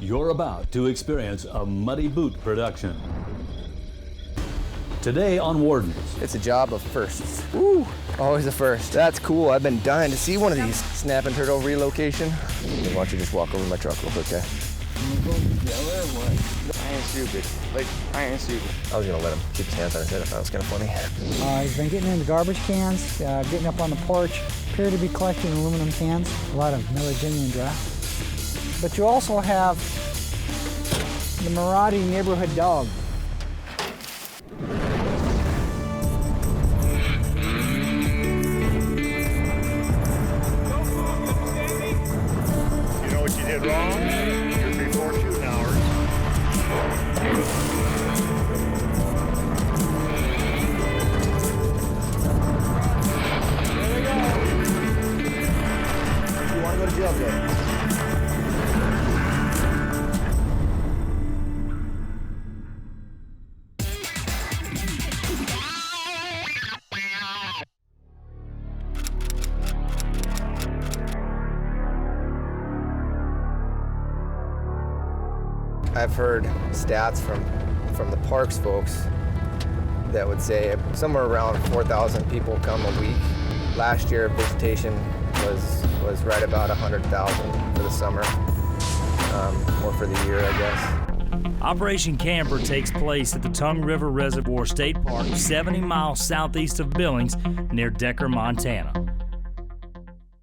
You're about to experience a Muddy Boot production. Today on Wardens. It's a job of firsts. Woo! Always a first. That's cool. I've been dying to see one of these. Snapping turtle relocation. Why don't you just walk over my truck real quick, okay? I ain't stupid. I ain't stupid. I was gonna let him keep his hands on his head. I thought it was kind of funny. He's been getting in the garbage cans, getting up on the porch. Appear to be collecting aluminum cans. A lot of Miller Genuine Draft. But you also have the Rowdy neighborhood dog. You know what you did wrong? You're before shooting hours. There we go. You want to go to jail, Jay? I've heard stats from the parks folks that would say somewhere around 4,000 people come a week. Last year, visitation was right about 100,000 for the summer, or for the year, I guess. Operation Camper takes place at the Tongue River Reservoir State Park, 70 miles southeast of Billings, near Decker, Montana.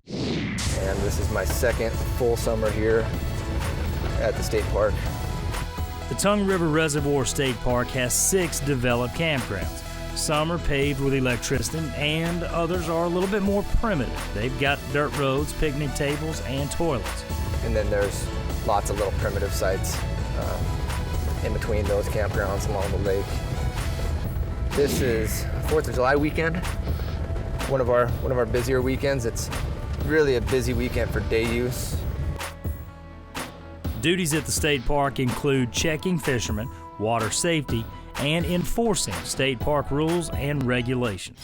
And this is my second full summer here at the state park. The Tongue River Reservoir State Park has 6 developed campgrounds. Some are paved with electricity and others are a little bit more primitive. They've got dirt roads, picnic tables, and toilets. And then there's lots of little primitive sites in between those campgrounds along the lake. This is 4th of July weekend, one of our busier weekends. It's really a busy weekend for day use. Duties at the state park include checking fishermen, water safety, and enforcing state park rules and regulations.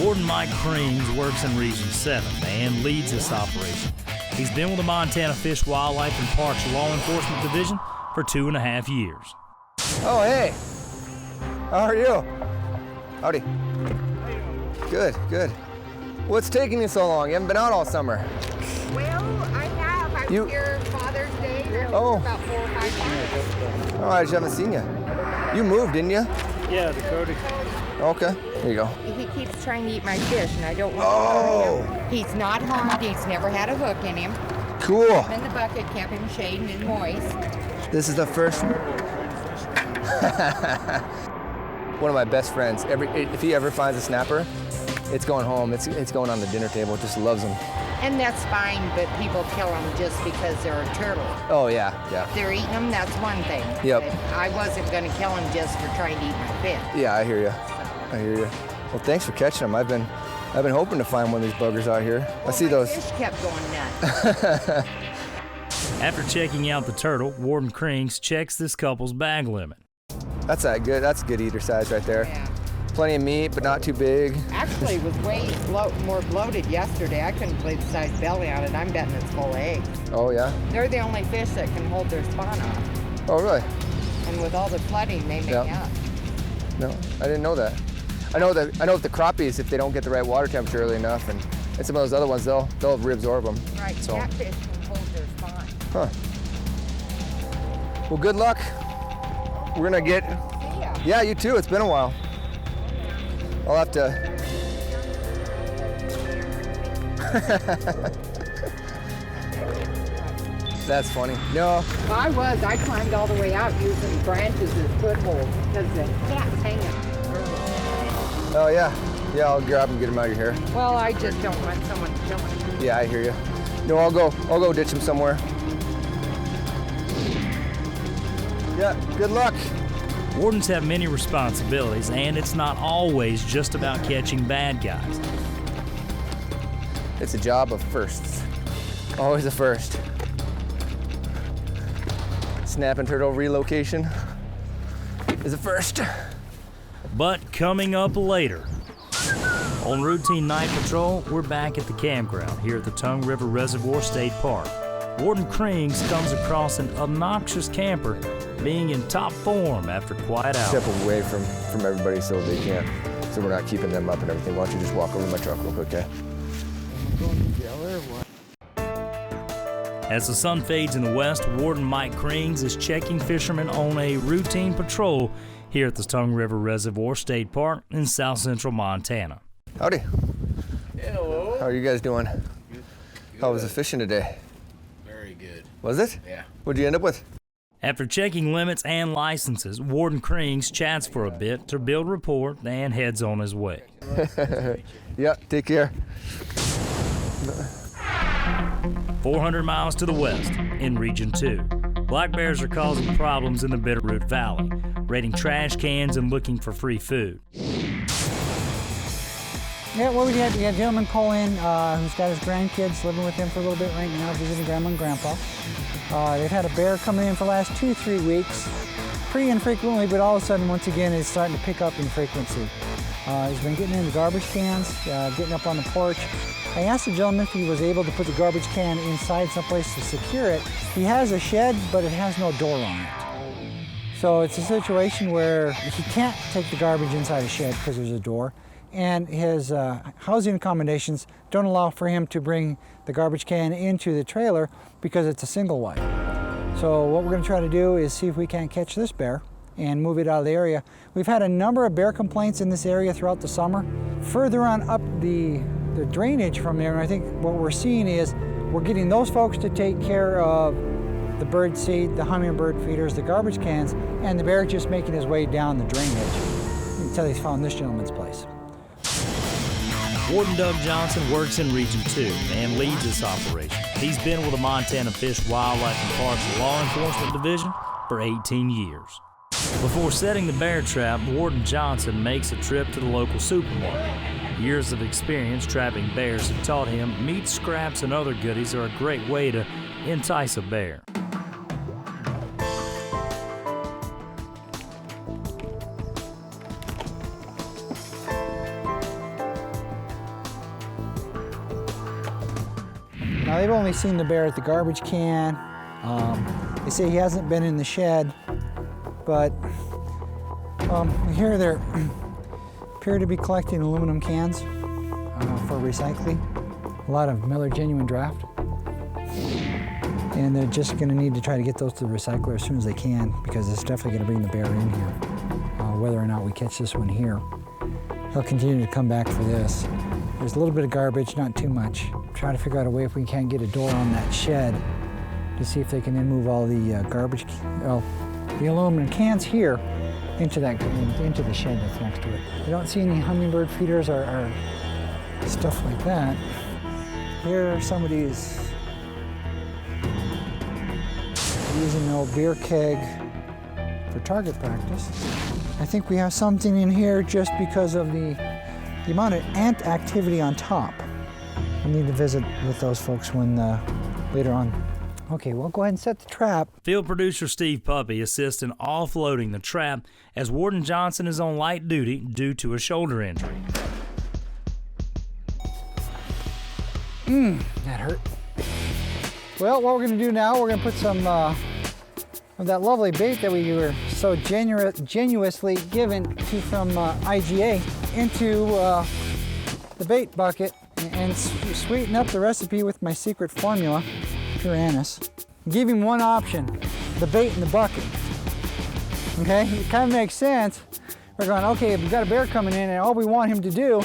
Warden Mike Krings works in Region 7 and leads this operation. He's been with the Montana Fish, Wildlife, and Parks Law Enforcement Division for 2.5 years. Oh, hey. How are you? Howdy. Good, good. What's taking you so long? You haven't been out all summer. Well, I have. I was here Father's Day. Oh. About 4 or 5 months. Oh, I just haven't seen you. You moved, didn't you? Yeah, Dakota. Okay, here you go. He keeps trying to eat my fish, and I don't want Oh. to hurt him. He's not harmed. He's never had a hook in him. Cool. In the bucket, kept him shading and moist. This is the first. One of my best friends. If he ever finds a snapper, it's going home. It's going on the dinner table. Just loves them. And that's fine, but people kill them just because they're a turtle. Oh yeah, yeah. If they're eating them, that's one thing. Yep. But I wasn't going to kill him just for trying to eat my fish. Yeah, I hear you. I hear you. Well, thanks for catching them. I've been hoping to find one of these buggers out here. Well, I see my those. fish kept going nuts. After checking out the turtle, Warden Krings checks this couple's bag limit. That's a good eater size right there. Yeah. Plenty of meat, but not too big. Actually, it was way more bloated yesterday. I couldn't believe the size belly on it. I'm betting it's full of eggs. Oh yeah. They're the only fish that can hold their spawn off. Oh really? And with all the flooding, they may Yep. not. No, I didn't know that. I know with the crappies, if they don't get the right water temperature early enough, and some of those other ones, they'll reabsorb them. Right, So. catfish can hold their spawn. Huh. Well, good luck. We're gonna get. See ya. Yeah, you too. It's been a while. I'll have to. That's funny. No. I climbed all the way out using branches as footholds because the cat's hanging. Oh yeah. Yeah, I'll grab and get him out of here. Well, I just don't want someone killing him. Yeah, I hear you. No, I'll go ditch him somewhere. Yeah, good luck. Wardens have many responsibilities, and it's not always just about catching bad guys. It's a job of firsts. Always a first. Snapping turtle relocation is a first. But coming up later, on routine night patrol, we're back at the campground here at the Tongue River Reservoir State Park. Warden Krings comes across an obnoxious camper being in top form after quiet hours. Step away from everybody so they can't, so we're not keeping them up and everything. Why don't you just walk over to my truck real quick, okay? As the sun fades in the west, Warden Mike Krings is checking fishermen on a routine patrol here at the Tongue River Reservoir State Park in south central Montana. Howdy. Hello. How are you guys doing? Good. How was the fishing today? Very good. Was it? Yeah. What'd you end up with? After checking limits and licenses, Warden Krings chats for a bit to build rapport and heads on his way. Yeah, take care. 400 miles to the west, in Region 2, black bears are causing problems in the Bitterroot Valley, raiding trash cans and looking for free food. Yeah, well, we had a gentleman call in who's got his grandkids living with him for a little bit right now, visiting Grandma and Grandpa. They've had a bear coming in for the last 2-3 weeks, pretty infrequently, but all of a sudden, once again, it's starting to pick up in frequency. He's been getting in the garbage cans, getting up on the porch. I asked the gentleman if he was able to put the garbage can inside someplace to secure it. He has a shed, but it has no door on it. So it's a situation where he can't take the garbage inside a shed because there's a door, and his housing accommodations don't allow for him to bring the garbage can into the trailer because it's a single wide. So what we're going to try to do is see if we can't catch this bear and move it out of the area. We've had a number of bear complaints in this area throughout the summer. Further on up the drainage from there, and I think what we're seeing is we're getting those folks to take care of the bird seed, the hummingbird feeders, the garbage cans, and the bear just making his way down the drainage until he's found this gentleman's place. Warden Doug Johnson works in Region 2 and leads this operation. He's been with the Montana Fish, Wildlife, and Parks Law Enforcement Division for 18 years. Before setting the bear trap, Warden Johnson makes a trip to the local supermarket. Years of experience trapping bears have taught him meat scraps and other goodies are a great way to entice a bear. Now they've only seen the bear at the garbage can. They say he hasn't been in the shed, but here they appear to be collecting aluminum cans for recycling. A lot of Miller Genuine Draft. And they're just going to need to try to get those to the recycler as soon as they can, because it's definitely going to bring the bear in here. Whether or not we catch this one here. He'll continue to come back for this. There's a little bit of garbage, not too much. Try to figure out a way if we can't get a door on that shed to see if they can then move all the garbage, the aluminum cans here into the shed that's next to it. I don't see any hummingbird feeders or stuff like that. Here somebody's using an old beer keg for target practice. I think we have something in here just because of the amount of ant activity on top. I need to visit with those folks when later on. Okay, we'll go ahead and set the trap. Field producer Steve Puppy assists in offloading the trap as Warden Johnson is on light duty due to a shoulder injury. That hurt. Well, what we're going to do now, we're going to put some of that lovely bait that we were so genuinely given to from IGA into the bait bucket and sweeten up the recipe with my secret formula, pure anise. Give him one option, the bait in the bucket. Okay, it kind of makes sense. We're going, okay, if we've got a bear coming in and all we want him to do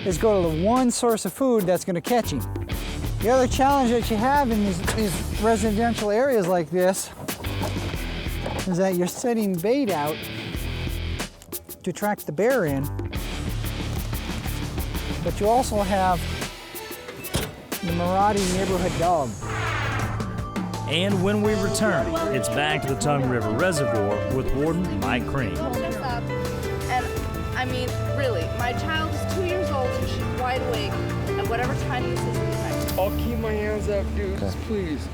is go to the one source of food that's going to catch him. The other challenge that you have in these residential areas like this is that you're setting bait out to track the bear in, but you also have the Rowdy neighborhood dog. And when we return, it's back to the Tongue River Reservoir with Warden Mike Krings. And I mean, really, my child is 2 years old and she's wide awake at whatever time this is in the night. I'll keep my hands up, dudes, please.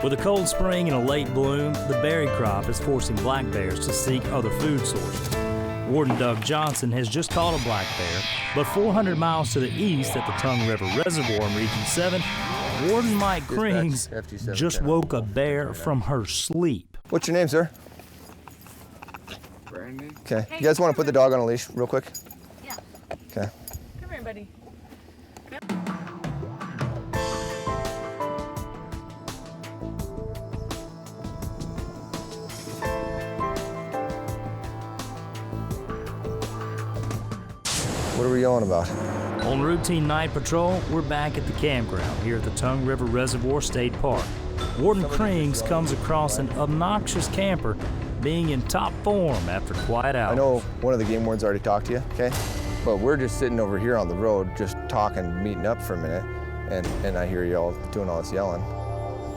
With a cold spring and a late bloom, the berry crop is forcing black bears to seek other food sources. Warden Doug Johnson has just caught a black bear, but 400 miles to the east at the Tongue River Reservoir in Region 7, Warden Mike Dispatch, Krings FG710. just woke a bear from her sleep. What's your name, sir? Brandon? Okay. You guys want to put the dog on a leash real quick? Yeah. Okay. Come here, buddy. What are we yelling about? On routine night patrol, we're back at the campground here at the River Reservoir State Park. Warden Krings comes across an obnoxious camper being in top form after quiet hours. I know one of the game wardens already talked to you, okay? But we're just sitting over here on the road, just talking, meeting up for a minute, and I hear y'all doing all this yelling.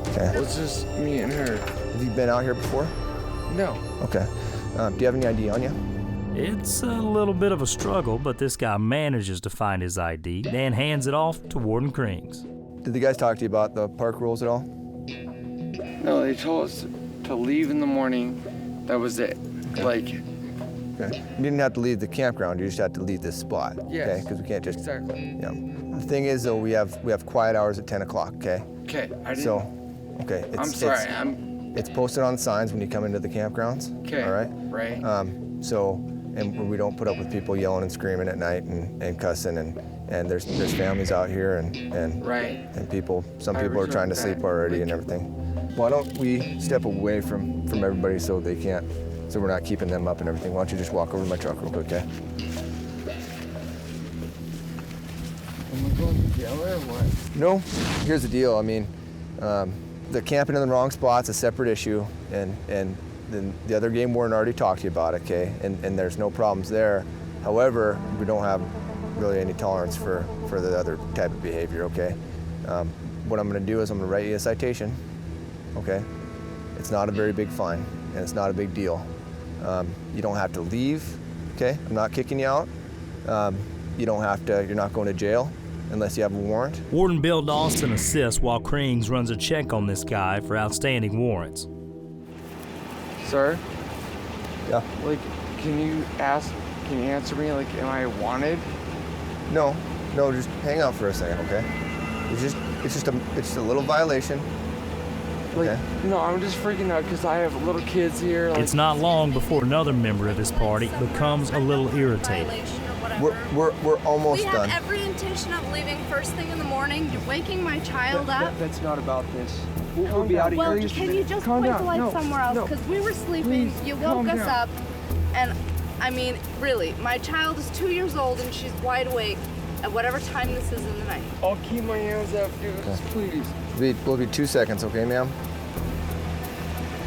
Okay. It's just me and her. Have you been out here before? No. Okay. Do you have any ID on you? It's a little bit of a struggle, but this guy manages to find his ID and hands it off to Warden Krings. Did the guys talk to you about the park rules at all? No, they told us to leave in the morning. That was it. Like, Okay. You didn't have to leave the campground, you just had to leave this spot. Yes. Okay, because we can't just, exactly. yeah. The thing is though, we have quiet hours at 10 o'clock, okay? Okay, I didn't. So, okay. I'm sorry. It's posted on signs when you come into the campgrounds. Okay. All right? Right. And we don't put up with people yelling and screaming at night and cussing and there's families out here and Right. and some I people are trying to respect sleep that. already and everything. Why don't we step away from everybody so we're not keeping them up and everything? Why don't you just walk over to my truck real quick, okay? Am I going to jail or what? No, here's the deal. I mean, the camping in the wrong spot's a separate issue, and then the other game warden already talked to you about it, okay? And there's no problems there. However, we don't have really any tolerance for the other type of behavior, okay? What I'm gonna do is I'm gonna write you a citation, okay? It's not a very big fine, and it's not a big deal. You don't have to leave, okay? I'm not kicking you out. You're not going to jail unless you have a warrant. Warden Bill Dawson assists while Krings runs a check on this guy for outstanding warrants. Sir, Yeah. like, can you answer me? Like, am I wanted? No, just hang out for a second, okay? It's just a little violation. Like, Okay. no, I'm just freaking out because I have little kids here. Like, It's not long before another member of his party becomes a little irritated. Violation or whatever. We're almost We done. have every intention of leaving first thing in the morning. You're waking my child up. That's not about this. We'll be out of Well, here. can you just Calm point down. the light No, somewhere else? no. Because we were sleeping, Please, you calm woke us down. up, and I mean, really, my child is 2 years old and she's wide awake at whatever time this is in the night. I'll keep my hands up, dudes, please. We'll be 2 seconds, okay, ma'am?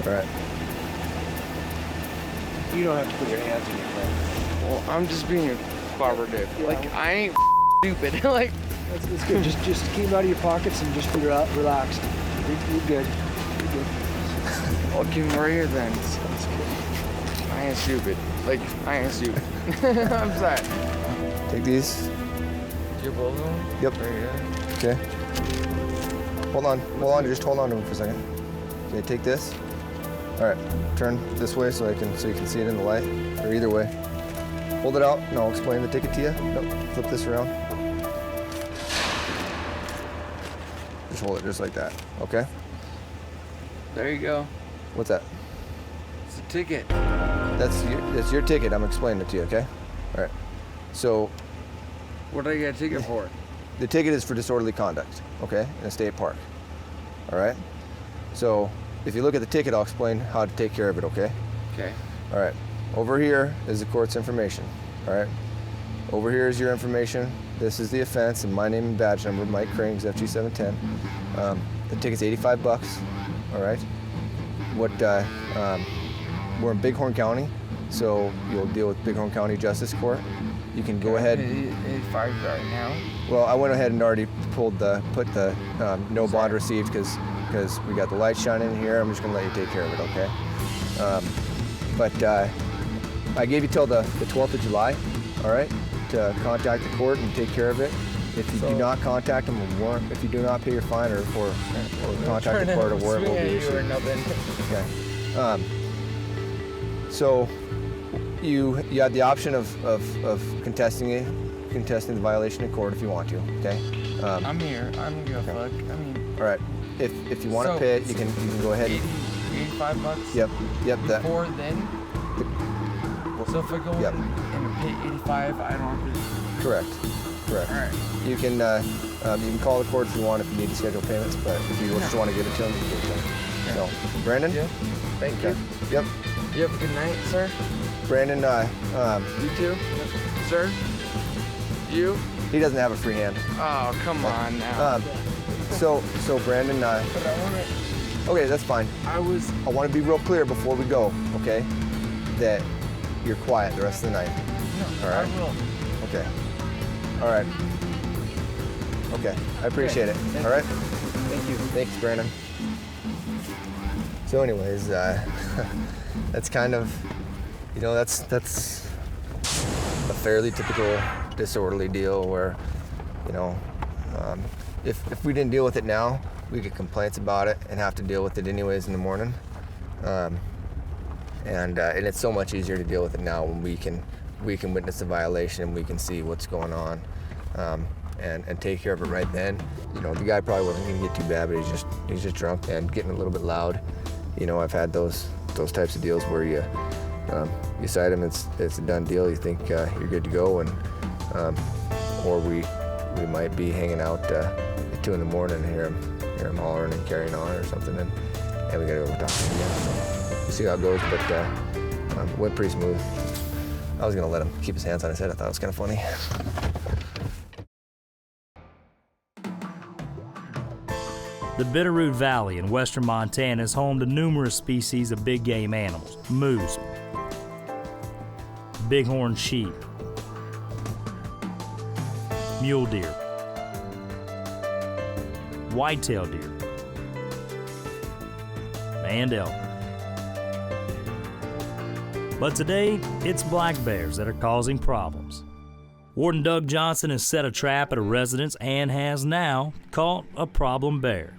All right. You don't have to put your hands in your mouth. Well, I'm just being cooperative. Like, I ain't stupid. Like, That's good. Just keep them out of your pockets and just be relaxed. You're good. You're good. I'll keep them right here then. I ain't stupid. Like, I ain't stupid. I'm sorry. Take these. You're both of them? Yep. Right here. Okay. Hold on. Just hold on to them for a second. Okay, take this. All right. Turn this way so you can see it in the light, or either way. Hold it out, and I'll explain the ticket to you. Nope. Flip this around. Just hold it just like that. Okay. There you go. What's that? It's a ticket. That's your ticket. I'm explaining it to you. Okay. All right. So What do I get a ticket for? the ticket is for disorderly conduct. Okay, in a state park. All right. So if you look at the ticket, I'll explain how to take care of it. Okay. Okay. All right. Over here is the court's information. All right. Over here is your information. This is the offense, and my name and badge number, Mike Krings, FG710. The ticket's $85. All right. We're in Bighorn County, so you'll deal with Bighorn County Justice Court. You can go ahead. 85 right now. Well, I went ahead and already put the no bond received because we got the light shining in here. I'm just gonna let you take care of it, okay? But I gave you till the 12th of July, all right, to contact the court and take care of it. If you do not contact them, a warrant. If you do not pay your fine or contact the court, a warrant will be issued. Or nothing. Okay. So you had the option of contesting the violation in court if you want to. Okay. I'm here. I don't give a fuck. I mean, All right. If you want to pay it, you can go ahead. 85 bucks? Yep. That. Before then? So if I go Yep. in and pay 85, I don't have to... Correct. All right. You can call the court if you want, if you need to schedule payments, but if you just want to give it to them, you can give it to them. So, Brandon? Yeah. Thank you. Yep. You have a good night, sir. Brandon, You too? Sir? You? he doesn't have a free hand. Oh, come on now. So Brandon, But I want to... okay, that's fine. I want to be real clear before we go, okay? That you're quiet the rest of the night. No, All right. I will. Okay. All right. Okay. I appreciate it. All right. Thank you. Thanks, Brandon. So, anyways, that's kind of, that's a fairly typical disorderly deal where, if we didn't deal with it now, we get complaints about it and have to deal with it anyways in the morning. And it's so much easier to deal with it now when we can witness the violation and we can see what's going on, and take care of it right then. The guy probably wasn't going to get too bad, but he's just drunk and getting a little bit loud. I've had those types of deals where you cite him, it's a done deal. You think you're good to go, and or we might be hanging out at 2 in the morning and hear him hollering and carrying on or something, and we gotta go talk to him again. So we'll see how it goes, but it went pretty smooth. I was gonna let him keep his hands on his head. I thought it was kind of funny. The Bitterroot Valley in western Montana is home to numerous species of big game animals: moose, bighorn sheep, mule deer, whitetail deer, and elk. But today, it's black bears that are causing problems. Warden Doug Johnson has set a trap at a residence and has now caught a problem bear.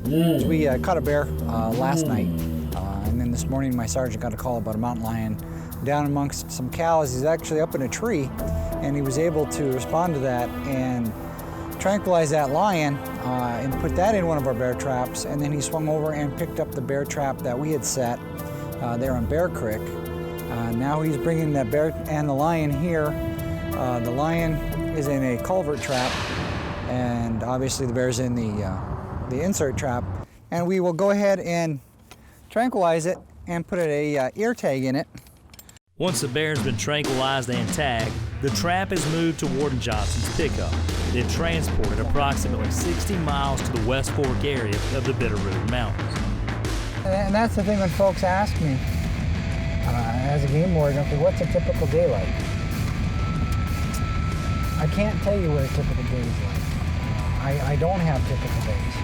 We caught a bear last night, and then this morning my sergeant got a call about a mountain lion down amongst some cows. He's actually up in a tree, and he was able to respond to that and tranquilize that lion and put that in one of our bear traps, and then he swung over and picked up the bear trap that we had set there on Bear Creek. Now he's bringing that bear and the lion here. The lion is in a culvert trap, and obviously the bear's in the insert trap, and we will go ahead and tranquilize it and put a ear tag in it. Once the bear has been tranquilized and tagged, the trap is moved to Warden Johnson's pickup, then transported approximately 60 miles to the West Fork area of the Bitterroot Mountains. And that's the thing when folks ask me, as a game warden, okay, what's a typical day like? I can't tell you what a typical day is like. I don't have typical days.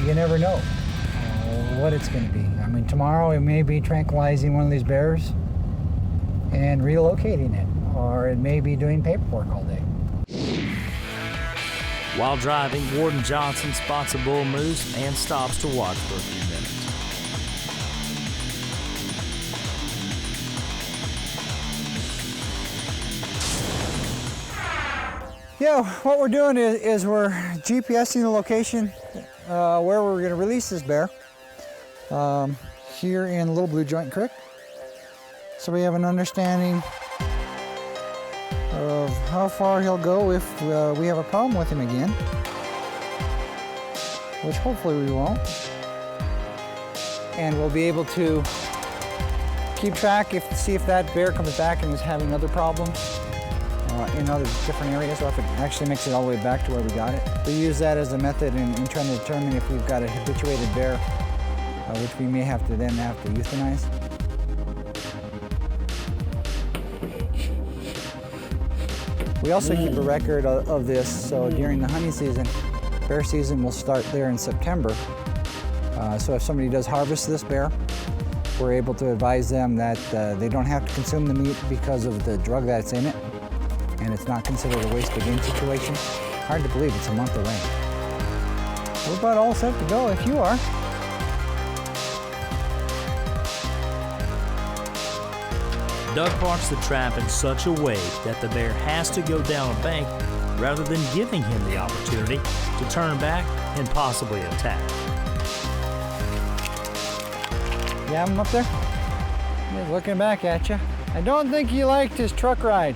You never know what it's going to be. I mean, tomorrow it may be tranquilizing one of these bears and relocating it, or it may be doing paperwork all day. While driving, Warden Johnson spots a bull moose and stops to watch for a few minutes. Yeah, what we're doing is we're GPSing the location where we're going to release this bear here in Little Blue Joint Creek. So we have an understanding of how far he'll go if we have a problem with him again, which hopefully we won't. And we'll be able to keep track, see if that bear comes back and is having other problems in other different areas, or if it actually makes it all the way back to where we got it. We use that as a method in trying to determine if we've got a habituated bear, which we may have to euthanize. We also keep a record of this, so during the hunting season, bear season will start there in September. So if somebody does harvest this bear, we're able to advise them that they don't have to consume the meat because of the drug that's in it, and it's not considered a waste of game situation. Hard to believe it's a month away. We're about all set to go if you are. Doug parks the trap in such a way that the bear has to go down a bank rather than giving him the opportunity to turn back and possibly attack. You have him up there? He's looking back at you. I don't think he liked his truck ride.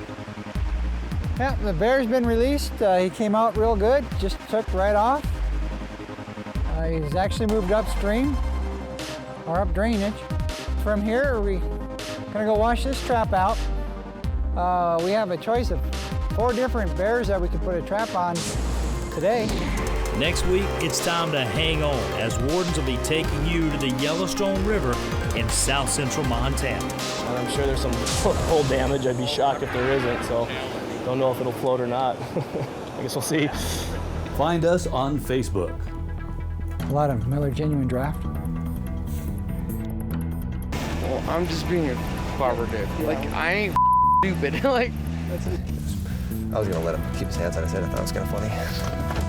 Yeah, the bear's been released. He came out real good, just took right off. He's actually moved upstream, or up drainage. From here, we're gonna go wash this trap out. We have a choice of 4 different bears that we could put a trap on today. Next week, it's time to hang on as Wardens will be taking you to the Yellowstone River in south central Montana. And I'm sure there's some hull damage. I'd be shocked if there isn't, so don't know if it'll float or not. I guess we'll see. Find us on Facebook. A lot of Miller Genuine Draft. Well, I'm just being a barber dick. Like, I ain't stupid. Like, I was gonna let him keep his hands on his head. I thought it was kind of funny.